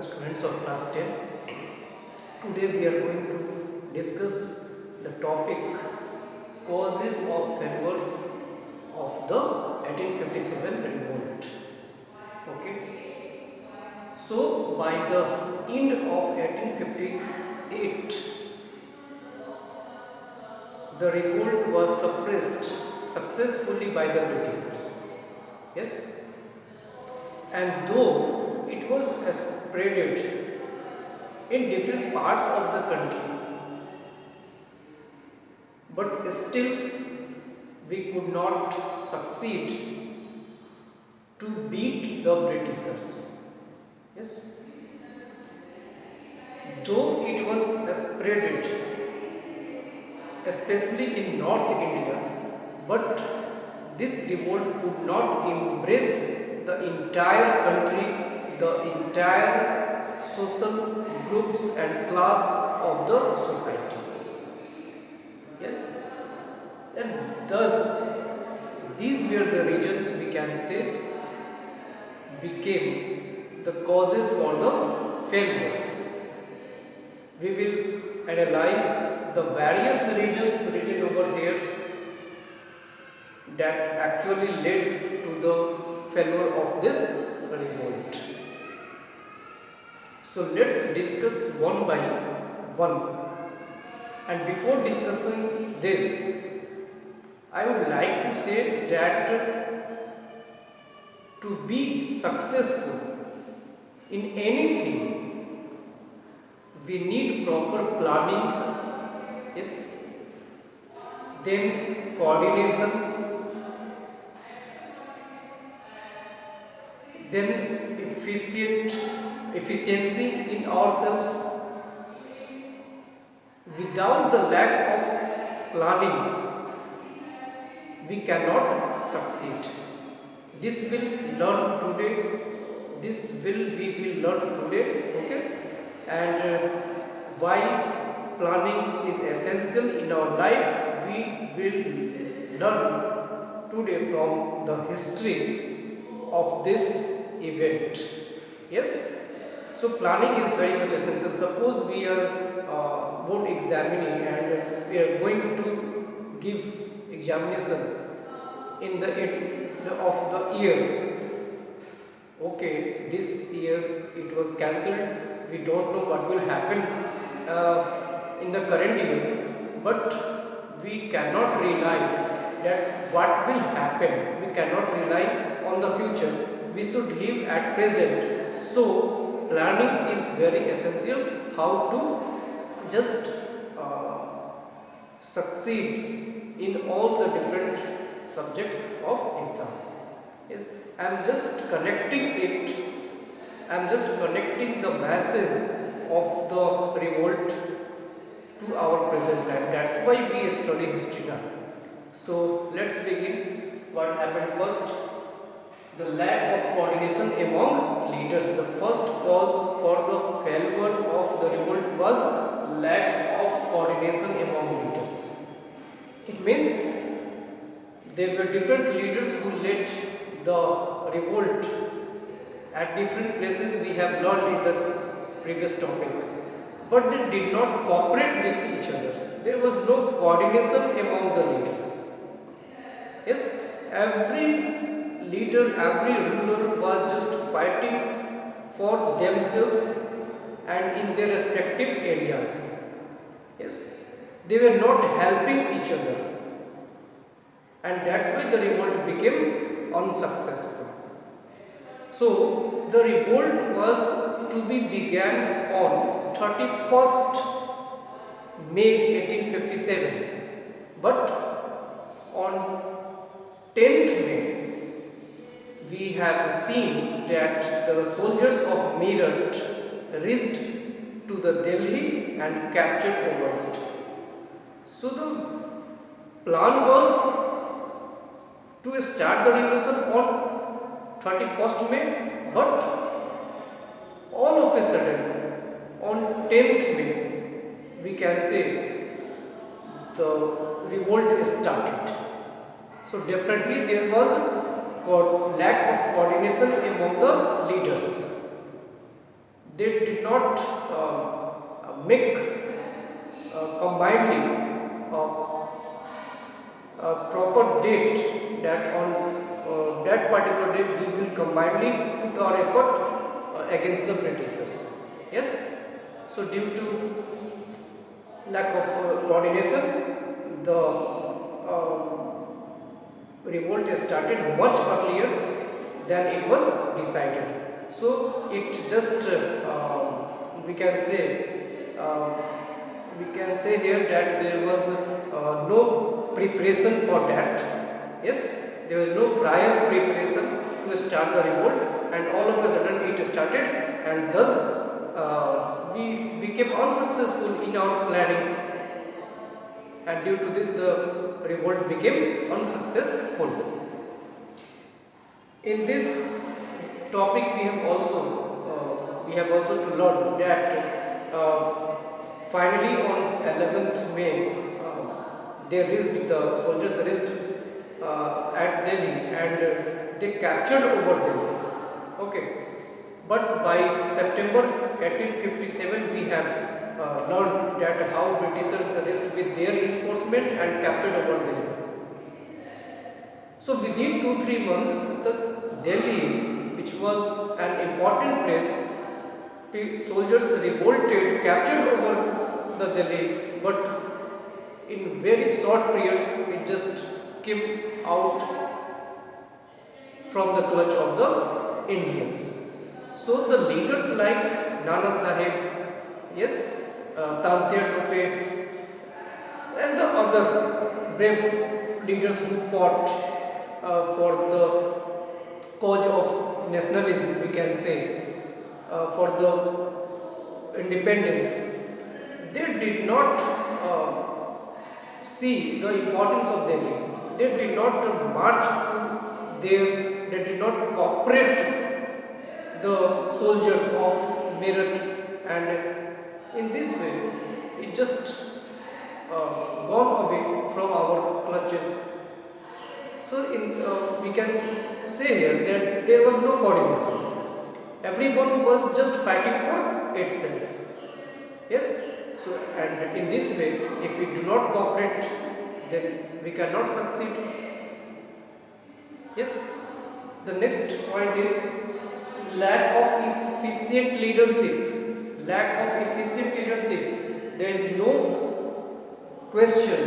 students of class 10. Today we are going to discuss the topic causes of failure of the 1857 revolt. Okay. So by the end of 1858, the revolt was suppressed successfully by the Britishers. Yes. And though it was spreaded in different parts of the country, but still we could not succeed to beat the Britishers. Yes. Though it was spreaded, especially in North India, but this revolt could not embrace the entire country, the entire social groups and class of the society. Yes, and thus these were the regions we can say became the causes for the failure. We will analyze the various regions written over here that actually led to the failure of this revolt. So let's discuss one by one. And before discussing this, I would like to say that to be successful in anything, we need proper planning, yes, then coordination, then efficiency in ourselves. Without the lack of planning, we cannot succeed. This will learn today. We will learn today. Okay, and why planning is essential in our life, we will learn today from the history of this event. Yes, so planning is very much essential. Suppose we are board examining and we are going to give examination in the end of the year. Okay, this year it was cancelled. We don't know what will happen in the current year, but we cannot rely that what will happen. We cannot rely on the future. We should live at present. So planning is very essential. How to just succeed in all the different subjects of exam. Yes, I am just connecting it. I am just connecting the masses of the revolt to our present life. That's why we study history now. So let's begin. What happened first? The lack of coordination among leaders. The first cause for the failure of the revolt was lack of coordination among leaders. It means there were different leaders who led the revolt at different places. We have learned in the previous topic, but they did not cooperate with each other. There was no coordination among the leaders. Yes, every leader, every ruler was just fighting for themselves and in their respective areas. Yes, they were not helping each other, and that's why the revolt became unsuccessful. So the revolt was to be began on 31st May 1857, but on 10th May we have seen that the soldiers of Meerut reached to the Delhi and captured over it. So the plan was to start the revolution on 31st May, but all of a sudden on 10th May we can say the revolt started. So definitely there was lack of coordination among the leaders. they did not make combinedly a proper date that on that particular day we will combinedly put our effort against the Britishers. Yes. So due to lack of coordination, the revolt started much earlier than it was decided. So it just we can say here that there was no preparation for that. Yes, there was no prior preparation to start the revolt, and all of a sudden it started, and thus we became unsuccessful in our planning, and due to this the revolt became unsuccessful. In this topic we have also to learn that finally on 11th May the soldiers reached at Delhi, and they captured over Delhi. Okay, but by September 1857 we have learned that how Britishers reached with their enforcement and captured over Delhi. So within 2-3 months, the Delhi, which was an important place, soldiers revolted, captured over the Delhi, but in very short period it just came out from the clutch of the Indians. So the leaders like Nana Sahib, yes, Tantia Tope, and the other brave leaders who fought for the cause of nationalism, we can say, for the independence, they did not see the importance of Delhi. They did not march to there, they did not cooperate the soldiers of Meerut, and in this way it just gone away from our clutches. So we can say here that there was no coordination. Everyone was just fighting for itself. Yes. So, and in this way, if we do not cooperate, then we cannot succeed. Yes. The next point is lack of efficient leadership. Lack of efficient leadership. There is no question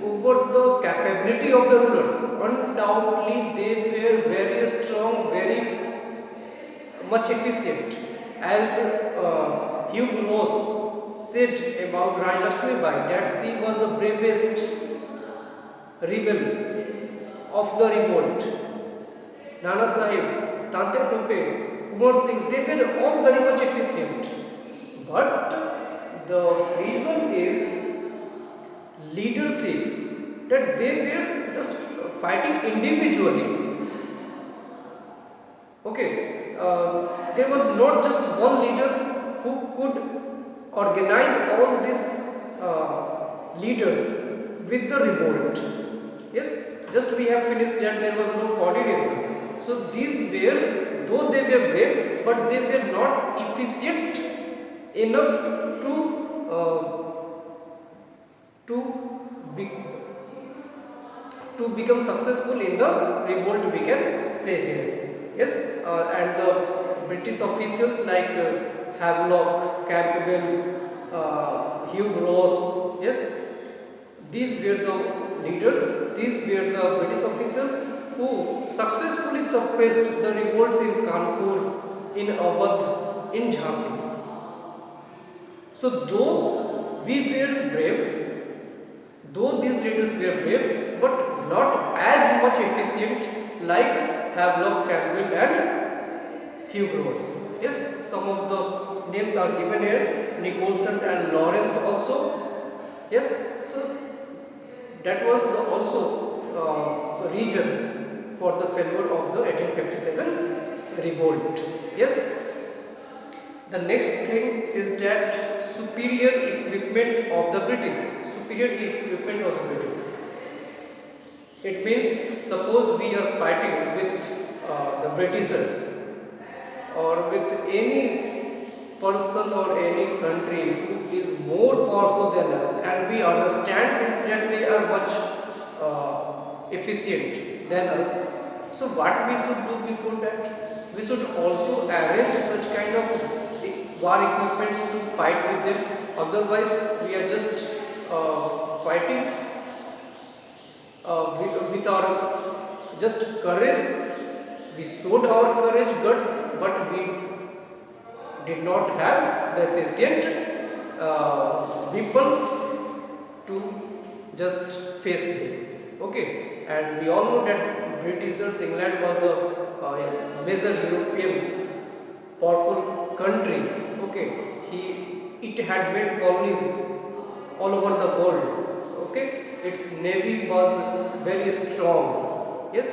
over the capability of the rulers. Undoubtedly, they were very strong, very much efficient. As Hugh Ross said about Rani Lakshmi Bai, that she was the bravest rebel of the revolt. Nana Sahib, Tantia Tope, Kumar Singh, they were all very much efficient. But the reason is leadership, that they were just fighting individually. Okay, there was not just one leader who could organize all these leaders with the revolt. Yes, just we have finished that there was no coordination. So these were, though they were brave, but they were not efficient enough to become successful in the revolt, we can say here. Yes, and the British officials like Havelock, Campbell, Hugh Ross, yes, these were the leaders, these were the British officials who successfully suppressed the revolts in Kanpur, in Awadh, in Jhansi. So though we were brave, though these leaders were brave, but not as much efficient like Havelock, Campbell and Hugh Ross. Yes, some of the names are given here, Nicholson and Lawrence also. Yes, so that was the also reason for the failure of the 1857 revolt. Yes. The next thing is that superior equipment of the British. Superior equipment of the British. It means suppose we are fighting with the Britishers or with any person or any country who is more powerful than us, and we understand this that they are much efficient than us, so what we should do before that? We should also arrange such kind of war equipments to fight with them. Otherwise, we are just fighting with our just courage. We showed our courage, guts, but we did not have the efficient weapons to just face them. Okay, and we all know that Britishers, England was the major European powerful country. Okay, it had made colonies all over the world. Okay, its navy was very strong. Yes,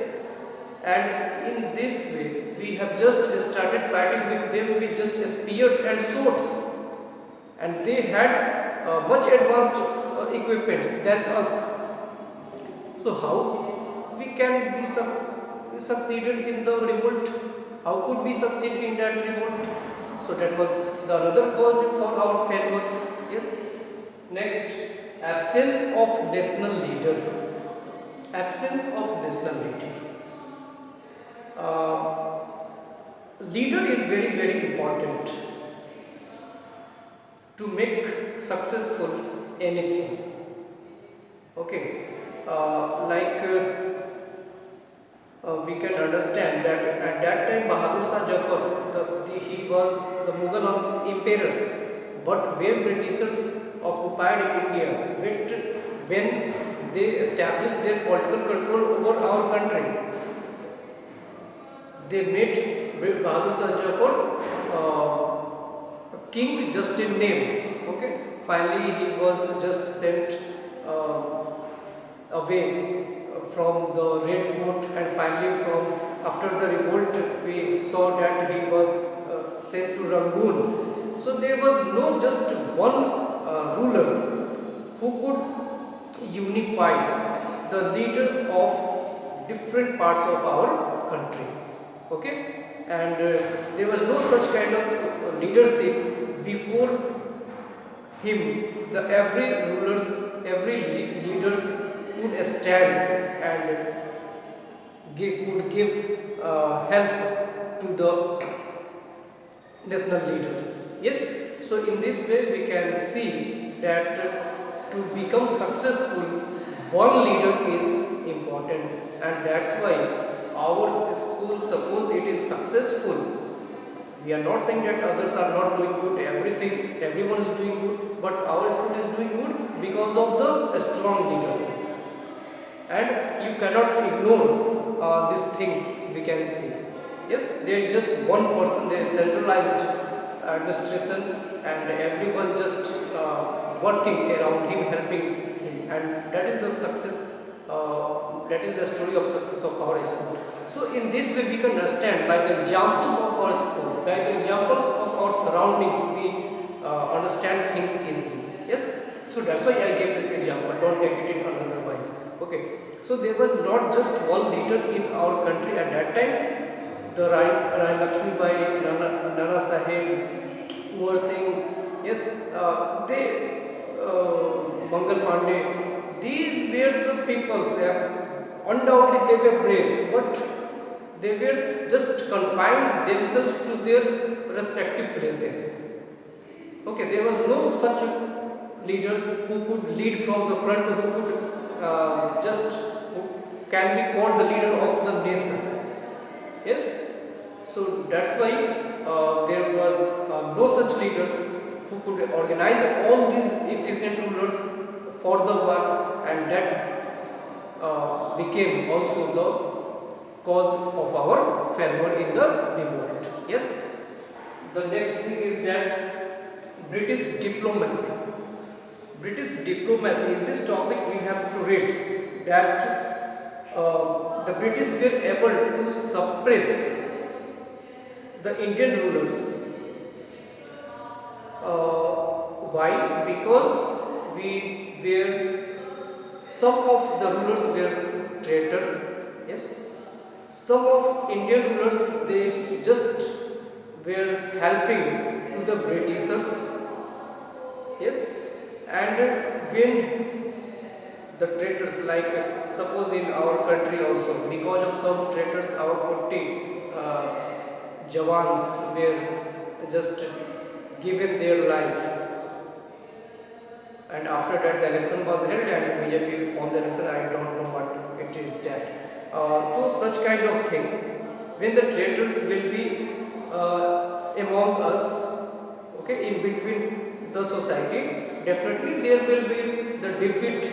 and in this way we have just started fighting with them with just spears and swords, and they had much advanced equipments than us. So how we can be succeeded in the revolt? How could we succeed in that revolt? So that was the another cause for our failure. Yes. Next, absence of national leader. Absence of national leader. Leader is very important to make successful anything. Okay, we can understand that at that time Bahadur Shah Zafar, he was the Mughal emperor. But when Britishers occupied India, when they established their political control over our country, they made Bahadur Shah Zafar king just in name. Okay, finally he was just sent away from the Red Fort, and finally from after the revolt we saw that he was sent to Rangoon. So there was no just one ruler who could unify the leaders of different parts of our country. Okay, and there was no such kind of leadership before him. Every leaders could stand and could give help to the national leader. Yes, so in this way we can see that to become successful, one leader is important, and that's why our school, suppose it is successful, we are not saying that others are not doing good, everyone is doing good, but our school is doing good because of the strong leadership. And you cannot ignore this thing we can see. Yes, there is just one person, there is centralized administration, and everyone just working around him, helping him, and that is the success. That is the story of success of our school. So in this way we can understand by the examples of our school, by the examples of our surroundings, we understand things easily. Yes, so that's why I gave this example. Don't take it in another wise. Okay, so there was not just one leader in our country at that time. The Rani Lakshmi Bai, Nana Sahib, Kumar Singh, yes, Mangal Pandey, these were the peoples. Undoubtedly they were braves, but they were just confined themselves to their respective places. Okay, there was no such leader who could lead from the front, who could who can be called the leader of the nation. Yes, so that's why there was no such leaders who could organize all these efficient rulers for the war, and that became also the cause of our failure in the revolt. Yes, the next thing is that British diplomacy. British diplomacy, in this topic we have to read that the British were able to suppress the Indian rulers. Why? Because some of the rulers were traitor. Yes, some of Indian rulers, they just were helping to the Britishers. Yes, and when the traitors, like suppose in our country also, because of some traitors, our 40 Jawans were just given their life, and after that the election was held and BJP won the election. I don't know what it is that. So such kind of things, when the traitors will be among us, okay, in between the society, definitely there will be the defeat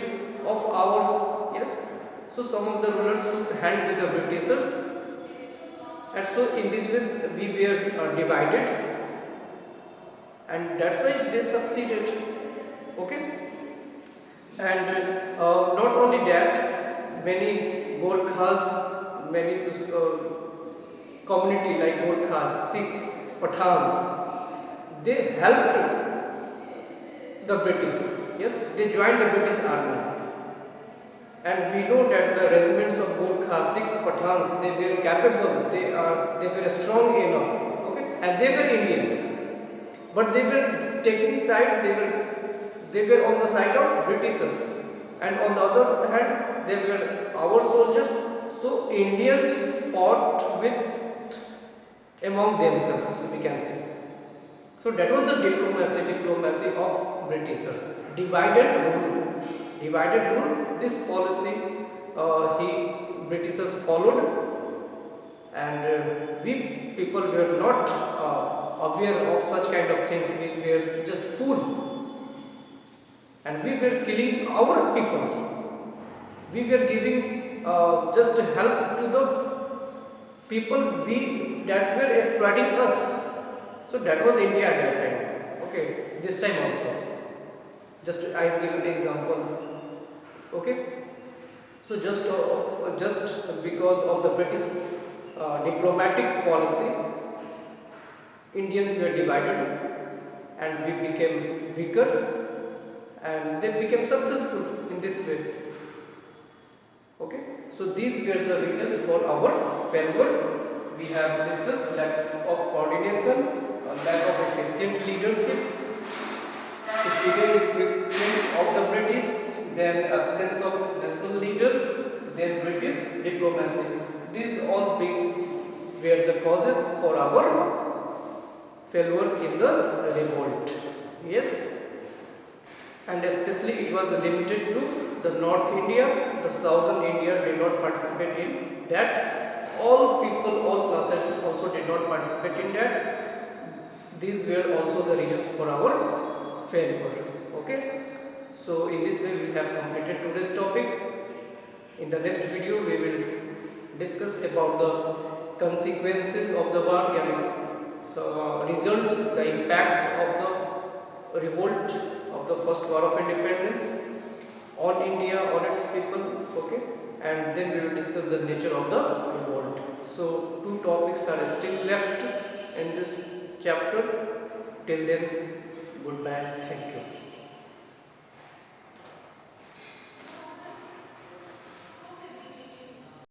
of ours. Yes, so some of the rulers took hand with the Britishers, and so in this way we were divided, and that's why they succeeded. Okay, and not only that, many Gorkhas, many community like Gorkhas, Sikhs, Pathans, they helped the British. Yes, they joined the British army, and we know that the regiments of Gorkhas, Sikhs, Pathans, they were capable, they were strong enough. Okay, and they were Indians, but they were taking side, they were on the side of Britishers, and on the other hand they were our soldiers. So Indians fought with among themselves, we can say. So that was the diplomacy of Britishers. Divided rule. This policy Britishers followed, and we people were not aware of such kind of things. We were just fool, and we were killing our people. We were giving just help to the people that were exploiting us. So that was India at that time. Okay, this time also. Just I give an example. Okay, so just because of the British diplomatic policy, Indians were divided, and we became weaker, and they became successful in this way. Okay, so these were the reasons for our failure. We have discussed lack of coordination, lack of efficient leadership, superior equipment of the British, then absence of national leader, then British diplomacy. These all were the causes for our failure in the revolt. Yes, and especially it was limited to the North India. The Southern India did not participate in that. All people, all classes also did not participate in that. These were also the reasons for our failure. Okay, so in this way we have completed today's topic. In the next video we will discuss about the consequences of the war, so results, the impacts of the revolt of the first war of independence on India, on its people. Okay, and then we will discuss the nature of the revolt. So two topics are still left in this chapter. Till then, goodbye. Thank you.